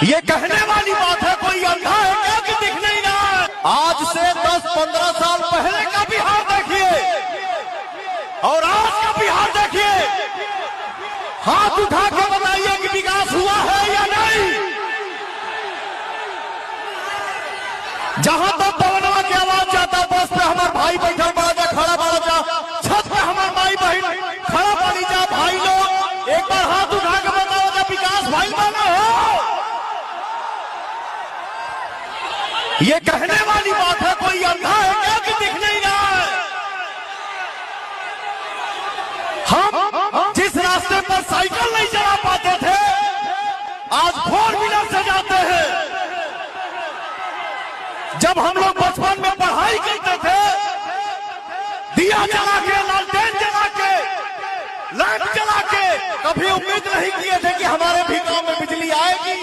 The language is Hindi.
ये कहने वाली बात है, कोई अंधा है क्या कि दिख नहीं रहा है। आज से 10-15 साल पहले का बिहार देखिए और आज का बिहार देखिए। हाथ उठा के बताइए कि विकास हुआ है या नहीं। जहां तक पवनवा की आवाज जाता, बस पे हमारे भाई बैठा बड़ा जा, खड़ा बड़ा जा, छत पे हमारे माई बहन खड़ा पड़ी जा। भाई लोग एक बार हाथ उठा के बताओ जा, विकास भाई बना हो। ये कहने वाली बात है, कोई अंधा है क्या कि दिख नहीं रहा है। हम जिस रास्ते पर साइकिल नहीं चला पाते थे, आज 4 व्हीलर से जाते हैं। जब हम लोग बचपन में पढ़ाई करते थे, दिया जला के, लालटेन जला के, लाइट जला के, कभी उम्मीद नहीं किए थे कि हमारे भी गांव में बिजली आएगी।